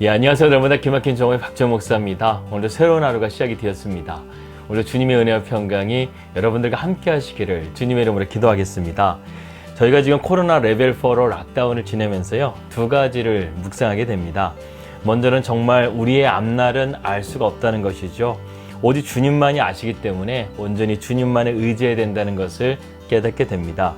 안녕하세요. 날마다 기막힌 정오의 박정 목사입니다. 오늘도 새로운 하루가 시작이 되었습니다. 오늘 주님의 은혜와 평강이 여러분들과 함께 하시기를 주님의 이름으로 기도하겠습니다. 저희가 지금 코로나 레벨 4로 락다운을 지내면서요, 두 가지를 묵상하게 됩니다. 먼저는 정말 우리의 앞날은 알 수가 없다는 것이죠. 오직 주님만이 아시기 때문에 온전히 주님만에 의지해야 된다는 것을 깨닫게 됩니다.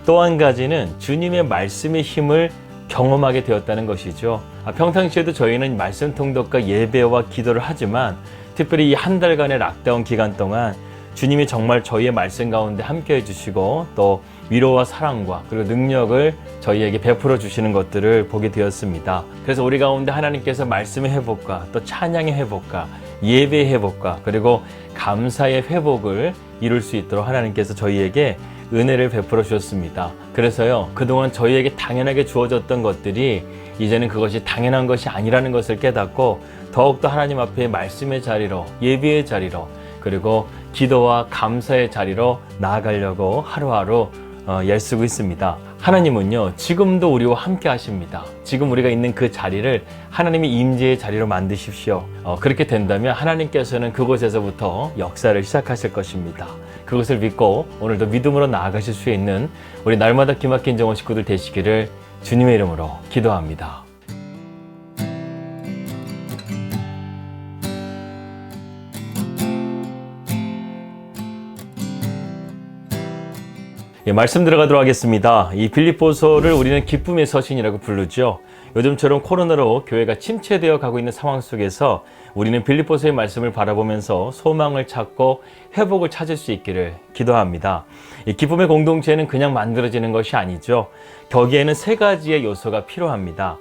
또 한 가지는 주님의 말씀의 힘을 경험하게 되었다는 것이죠. 평상시에도 저희는 말씀 통독과 예배와 기도를 하지만 특별히 이 한 달간의 락다운 기간 동안 주님이 정말 저희의 말씀 가운데 함께 해주시고 또 위로와 사랑과 그리고 능력을 저희에게 베풀어 주시는 것들을 보게 되었습니다. 그래서 우리 가운데 하나님께서 말씀의 회복과 또 찬양의 회복과 예배의 회복과 그리고 감사의 회복을 이룰 수 있도록 하나님께서 저희에게 은혜를 베풀어 주셨습니다. 그래서요, 그동안 저희에게 당연하게 주어졌던 것들이 이제는 그것이 당연한 것이 아니라는 것을 깨닫고 더욱더 하나님 앞에 말씀의 자리로, 예배의 자리로, 그리고 기도와 감사의 자리로 나아가려고 하루하루 애쓰고 있습니다. 하나님은요, 지금도 우리와 함께 하십니다. 지금 우리가 있는 그 자리를 하나님의 임재의 자리로 만드십시오. 그렇게 된다면 하나님께서는 그곳에서부터 역사를 시작하실 것입니다. 그것을 믿고 오늘도 믿음으로 나아가실 수 있는 우리 날마다 기막힌 정오 식구들 되시기를 주님의 이름으로 기도합니다. 말씀 들어가도록 하겠습니다. 이 빌립보서를 우리는 기쁨의 서신이라고 부르죠. 요즘처럼 코로나로 교회가 침체되어 가고 있는 상황 속에서 우리는 빌립보서의 말씀을 바라보면서 소망을 찾고 회복을 찾을 수 있기를 기도합니다. 이 기쁨의 공동체는 그냥 만들어지는 것이 아니죠. 거기에는 세 가지의 요소가 필요합니다.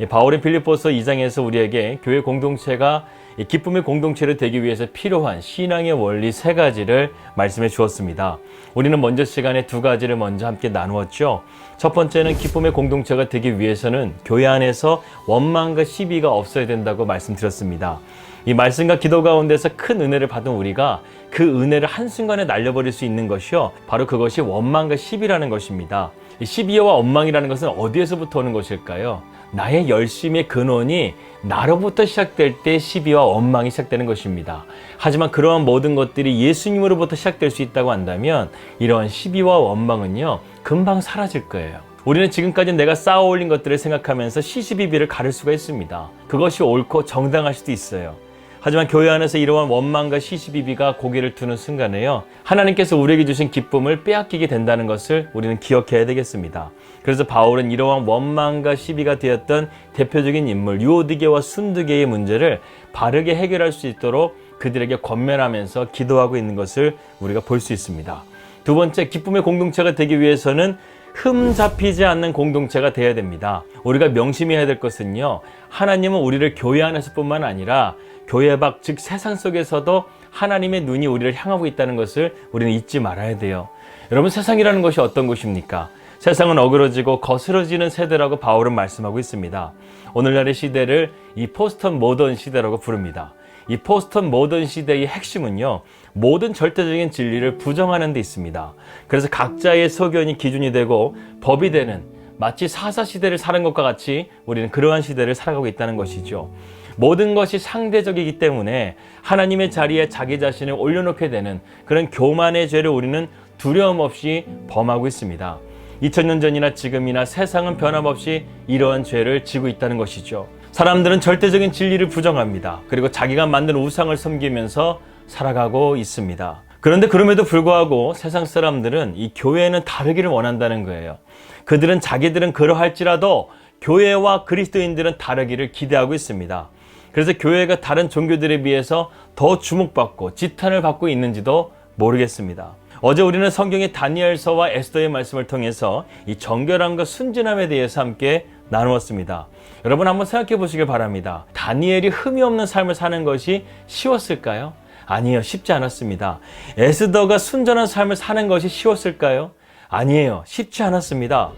바울의 빌립보서 2장에서 우리에게 교회 공동체가 기쁨의 공동체로 되기 위해서 필요한 신앙의 원리 세 가지를 말씀해 주었습니다. 우리는 먼저 시간에 두 가지를 먼저 함께 나누었죠. 첫 번째는 기쁨의 공동체가 되기 위해서는 교회 안에서 원망과 시비가 없어야 된다고 말씀드렸습니다. 이 말씀과 기도 가운데서 큰 은혜를 받은 우리가 그 은혜를 한순간에 날려버릴 수 있는 것이요, 바로 그것이 원망과 시비라는 것입니다. 이 시비와 원망이라는 것은 어디에서부터 오는 것일까요? 나의 열심의 근원이 나로부터 시작될 때 시비와 원망이 시작되는 것입니다. 하지만 그러한 모든 것들이 예수님으로부터 시작될 수 있다고 한다면 이러한 시비와 원망은요, 금방 사라질 거예요. 우리는 지금까지 내가 쌓아 올린 것들을 생각하면서 시시비비를 가를 수가 있습니다. 그것이 옳고 정당할 수도 있어요. 하지만 교회 안에서 이러한 원망과 시시비비가 고개를 두는 순간에요, 하나님께서 우리에게 주신 기쁨을 빼앗기게 된다는 것을 우리는 기억해야 되겠습니다. 그래서 바울은 이러한 원망과 시비가 되었던 대표적인 인물 유오디게와 순두게의 문제를 바르게 해결할 수 있도록 그들에게 권면하면서 기도하고 있는 것을 우리가 볼 수 있습니다. 두 번째, 기쁨의 공동체가 되기 위해서는 흠 잡히지 않는 공동체가 되어야 됩니다. 우리가 명심해야 될 것은요, 하나님은 우리를 교회 안에서뿐만 아니라 교회 밖, 즉 세상 속에서도 하나님의 눈이 우리를 향하고 있다는 것을 우리는 잊지 말아야 돼요. 여러분, 세상이라는 것이 어떤 것입니까? 세상은 어그러지고 거스러지는 세대라고 바울은 말씀하고 있습니다. 오늘날의 시대를 이 포스트 모던 시대라고 부릅니다. 이 포스트 모던 시대의 핵심은요, 모든 절대적인 진리를 부정하는 데 있습니다. 그래서 각자의 소견이 기준이 되고 법이 되는, 마치 사사시대를 사는 것과 같이 우리는 그러한 시대를 살아가고 있다는 것이죠. 모든 것이 상대적이기 때문에 하나님의 자리에 자기 자신을 올려놓게 되는 그런 교만의 죄를 우리는 두려움 없이 범하고 있습니다. 2000년 전이나 지금이나 세상은 변함없이 이러한 죄를 지고 있다는 것이죠. 사람들은 절대적인 진리를 부정합니다. 그리고 자기가 만든 우상을 섬기면서 살아가고 있습니다. 그런데 그럼에도 불구하고 세상 사람들은 이 교회는 다르기를 원한다는 거예요. 그들은 자기들은 그러할지라도 교회와 그리스도인들은 다르기를 기대하고 있습니다. 그래서 교회가 다른 종교들에 비해서 더 주목받고 지탄을 받고 있는지도 모르겠습니다. 어제 우리는 성경의 다니엘서와 에스더의 말씀을 통해서 이 정결함과 순진함에 대해서 함께 나누었습니다. 여러분, 한번 생각해 보시길 바랍니다. 다니엘이 흠이 없는 삶을 사는 것이 쉬웠을까요? 아니에요. 쉽지 않았습니다. 에스더가 순전한 삶을 사는 것이 쉬웠을까요? 아니에요. 쉽지 않았습니다.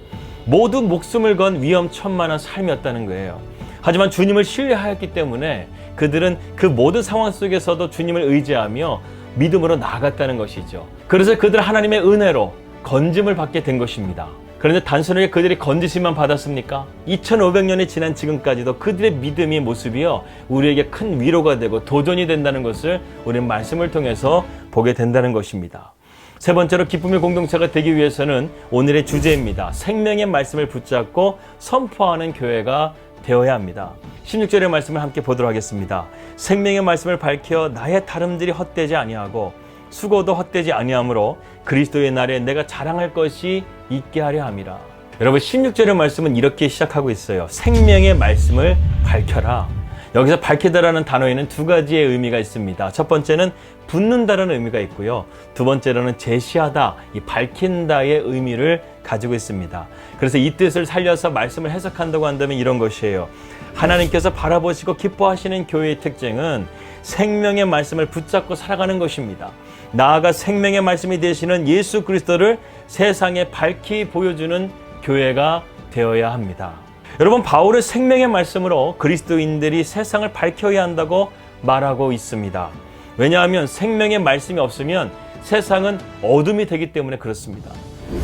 모두 목숨을 건 위험천만한 삶이었다는 거예요. 하지만 주님을 신뢰하였기 때문에 그들은 그 모든 상황 속에서도 주님을 의지하며 믿음으로 나아갔다는 것이죠. 그래서 그들 하나님의 은혜로 건짐을 받게 된 것입니다. 그런데 단순하게 그들이 건지심만 받았습니까? 2500년이 지난 지금까지도 그들의 믿음의 모습이요, 우리에게 큰 위로가 되고 도전이 된다는 것을 우리는 말씀을 통해서 보게 된다는 것입니다. 세 번째로 기쁨의 공동체가 되기 위해서는 오늘의 주제입니다. 생명의 말씀을 붙잡고 선포하는 교회가 되어야 합니다. 16절의 말씀을 함께 보도록 하겠습니다. 생명의 말씀을 밝혀 나의 다름질이 헛되지 아니하고 수고도 헛되지 아니하므로 그리스도의 날에 내가 자랑할 것이 있게 하려 함이라. 여러분, 16절의 말씀은 이렇게 시작하고 있어요. 생명의 말씀을 밝혀라. 여기서 밝히다라는 단어에는 두 가지의 의미가 있습니다. 첫 번째는 붙는다라는 의미가 있고요. 두 번째로는 제시하다, 이 밝힌다의 의미를 가지고 있습니다. 그래서 이 뜻을 살려서 말씀을 해석한다고 한다면 이런 것이에요. 하나님께서 바라보시고 기뻐하시는 교회의 특징은 생명의 말씀을 붙잡고 살아가는 것입니다. 나아가 생명의 말씀이 되시는 예수 그리스도를 세상에 밝히 보여주는 교회가 되어야 합니다. 여러분, 바울은 생명의 말씀으로 그리스도인들이 세상을 밝혀야 한다고 말하고 있습니다. 왜냐하면 생명의 말씀이 없으면 세상은 어둠이 되기 때문에 그렇습니다.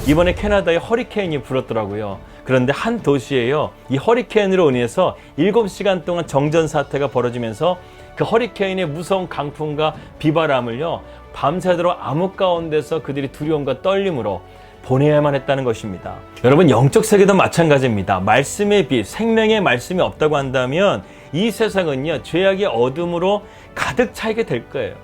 이번에 캐나다에 허리케인이 불었더라고요. 그런데 한 도시에요, 이 허리케인으로 인해서 7시간 동안 정전 사태가 벌어지면서 그 허리케인의 무서운 강풍과 비바람을요, 밤새도록 암흑 가운데서 그들이 두려움과 떨림으로 보내야만 했다는 것입니다. 여러분, 영적 세계도 마찬가지입니다. 말씀의 빛, 생명의 말씀이 없다고 한다면 이 세상은요, 죄악의 어둠으로 가득 차게 될 거예요.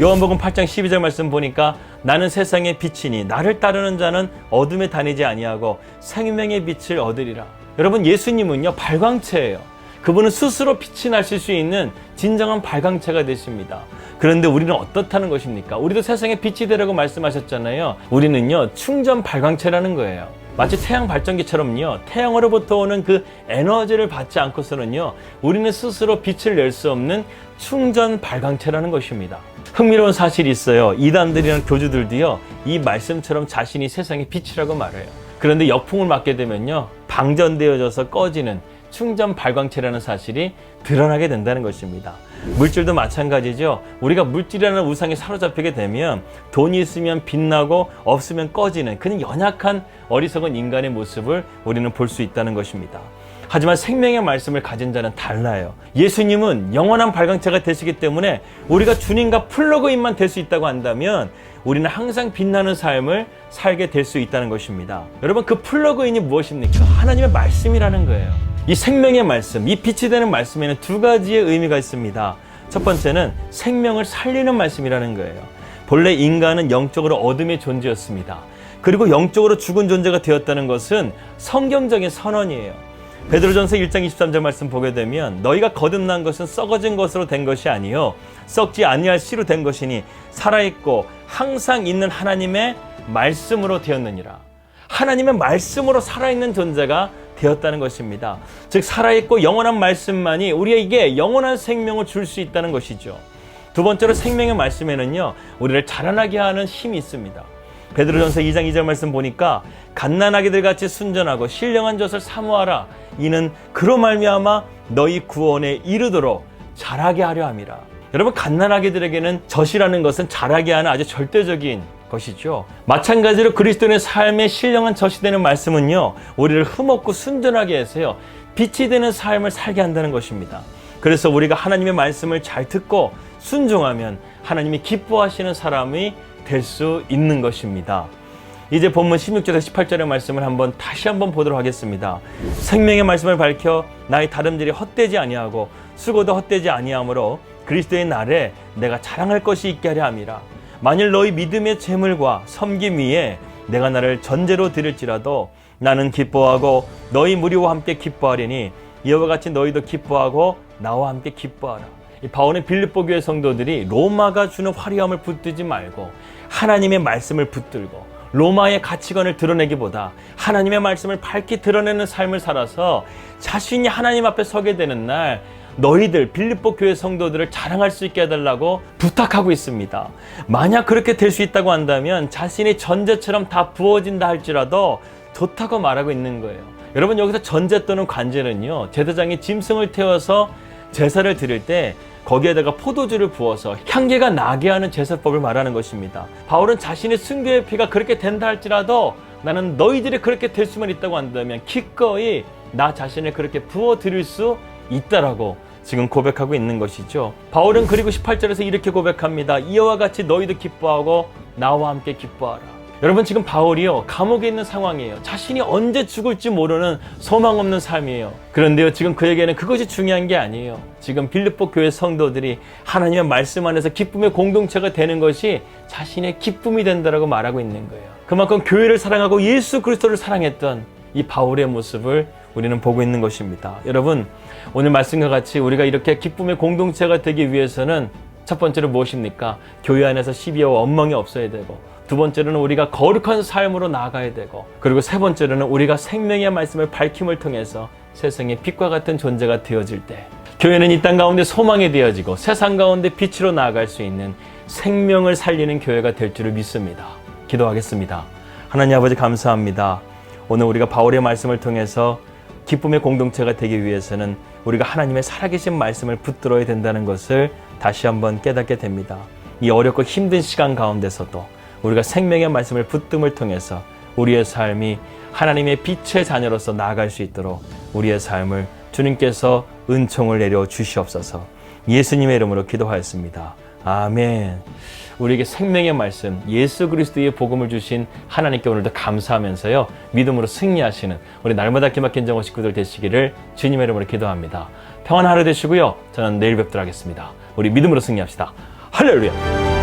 요한복음 8장 12절 말씀 보니까 나는 세상의 빛이니 나를 따르는 자는 어둠에 다니지 아니하고 생명의 빛을 얻으리라. 여러분, 예수님은요, 발광체예요. 그분은 스스로 빛이 나실 수 있는 진정한 발광체가 되십니다. 그런데 우리는 어떻다는 것입니까? 우리도 세상에 빛이 되라고 말씀하셨잖아요. 우리는요, 충전 발광체라는 거예요. 마치 태양 발전기처럼요, 태양으로부터 오는 그 에너지를 받지 않고서는요, 우리는 스스로 빛을 낼 수 없는 충전 발광체라는 것입니다. 흥미로운 사실이 있어요. 이단들이나 교주들도요, 이 말씀처럼 자신이 세상의 빛이라고 말해요. 그런데 역풍을 맞게 되면요, 방전되어져서 꺼지는 충전 발광체라는 사실이 드러나게 된다는 것입니다. 물질도 마찬가지죠. 우리가 물질이라는 우상에 사로잡히게 되면 돈이 있으면 빛나고 없으면 꺼지는 그런 연약한 어리석은 인간의 모습을 우리는 볼 수 있다는 것입니다. 하지만 생명의 말씀을 가진 자는 달라요. 예수님은 영원한 발광체가 되시기 때문에 우리가 주님과 플러그인만 될 수 있다고 한다면 우리는 항상 빛나는 삶을 살게 될 수 있다는 것입니다. 여러분, 그 플러그인이 무엇입니까? 하나님의 말씀이라는 거예요. 이 생명의 말씀, 이 빛이 되는 말씀에는 두 가지의 의미가 있습니다. 첫 번째는 생명을 살리는 말씀이라는 거예요. 본래 인간은 영적으로 어둠의 존재였습니다. 그리고 영적으로 죽은 존재가 되었다는 것은 성경적인 선언이에요. 베드로전서 1장 23절 말씀 보게 되면 너희가 거듭난 것은 썩어진 것으로 된 것이 아니요 썩지 아니할 씨로 된 것이니 살아있고 항상 있는 하나님의 말씀으로 되었느니라. 하나님의 말씀으로 살아있는 존재가 되었다는 것입니다. 즉, 살아있고 영원한 말씀만이 우리에게 영원한 생명을 줄 수 있다는 것이죠. 두 번째로 생명의 말씀에는요, 우리를 자라나게 하는 힘이 있습니다. 베드로전서 2장 2절 말씀 보니까 갓난아기들 같이 순전하고 신령한 젖을 사모하라. 이는 그로 말미암아 너희 구원에 이르도록 자라게 하려 함이라. 여러분, 갓난아기들에게는 젖이라는 것은 자라게 하는 아주 절대적인 것이죠. 마찬가지로 그리스도인의 삶의 신령한 젖이 되는 말씀은요, 우리를 흠없고 순전하게 해서요, 빛이 되는 삶을 살게 한다는 것입니다. 그래서 우리가 하나님의 말씀을 잘 듣고 순종하면 하나님이 기뻐하시는 사람이 될 수 있는 것입니다. 이제 본문 16절에서 18절의 말씀을 다시 한번 보도록 하겠습니다. 생명의 말씀을 밝혀 나의 다름질이 헛되지 아니하고 수고도 헛되지 아니하므로 그리스도의 날에 내가 자랑할 것이 있게 하려 함이라. 만일 너희 믿음의 재물과 섬김 위에 내가 나를 전제로 드릴지라도 나는 기뻐하고 너희 무리와 함께 기뻐하리니 이와 같이 너희도 기뻐하고 나와 함께 기뻐하라. 이 바울의 빌립보 교회 성도들이 로마가 주는 화려함을 붙들지 말고 하나님의 말씀을 붙들고 로마의 가치관을 드러내기보다 하나님의 말씀을 밝히 드러내는 삶을 살아서 자신이 하나님 앞에 서게 되는 날 너희들 빌립보 교회 성도들을 자랑할 수 있게 해달라고 부탁하고 있습니다. 만약 그렇게 될 수 있다고 한다면 자신이 전제처럼 다 부어진다 할지라도 좋다고 말하고 있는 거예요. 여러분, 여기서 전제 또는 관제는요, 제사장이 짐승을 태워서 제사를 드릴 때 거기에다가 포도주를 부어서 향기가 나게 하는 제사법을 말하는 것입니다. 바울은 자신의 순교의 피가 그렇게 된다 할지라도 나는 너희들이 그렇게 될 수만 있다고 한다면 기꺼이 나 자신을 그렇게 부어드릴 수 있다라고 지금 고백하고 있는 것이죠. 바울은 그리고 18절에서 이렇게 고백합니다. 이와 같이 너희도 기뻐하고 나와 함께 기뻐하라. 여러분, 지금 바울이요, 감옥에 있는 상황이에요. 자신이 언제 죽을지 모르는 소망 없는 삶이에요. 그런데요, 지금 그에게는 그것이 중요한 게 아니에요. 지금 빌립보 교회 성도들이 하나님의 말씀 안에서 기쁨의 공동체가 되는 것이 자신의 기쁨이 된다라고 말하고 있는 거예요. 그만큼 교회를 사랑하고 예수 그리스도를 사랑했던 이 바울의 모습을 우리는 보고 있는 것입니다. 여러분, 오늘 말씀과 같이 우리가 이렇게 기쁨의 공동체가 되기 위해서는 첫 번째로 무엇입니까? 교회 안에서 시비와 원망이 없어야 되고, 두 번째로는 우리가 거룩한 삶으로 나아가야 되고, 그리고 세 번째로는 우리가 생명의 말씀을 밝힘을 통해서 세상의 빛과 같은 존재가 되어질 때, 교회는 이 땅 가운데 소망이 되어지고 세상 가운데 빛으로 나아갈 수 있는 생명을 살리는 교회가 될 줄을 믿습니다. 기도하겠습니다. 하나님 아버지, 감사합니다. 오늘 우리가 바울의 말씀을 통해서 기쁨의 공동체가 되기 위해서는 우리가 하나님의 살아계신 말씀을 붙들어야 된다는 것을 다시 한번 깨닫게 됩니다. 이 어렵고 힘든 시간 가운데서도 우리가 생명의 말씀을 붙듦을 통해서 우리의 삶이 하나님의 빛의 자녀로서 나아갈 수 있도록 우리의 삶을 주님께서 은총을 내려 주시옵소서. 예수님의 이름으로 기도하였습니다. 아멘. 우리에게 생명의 말씀, 예수 그리스도의 복음을 주신 하나님께 오늘도 감사하면서요, 믿음으로 승리하시는 우리 날마다 기막힌 정오 식구들 되시기를 주님의 이름으로 기도합니다. 평안한 하루 되시고요. 저는 내일 뵙도록 하겠습니다. 우리 믿음으로 승리합시다. 할렐루야.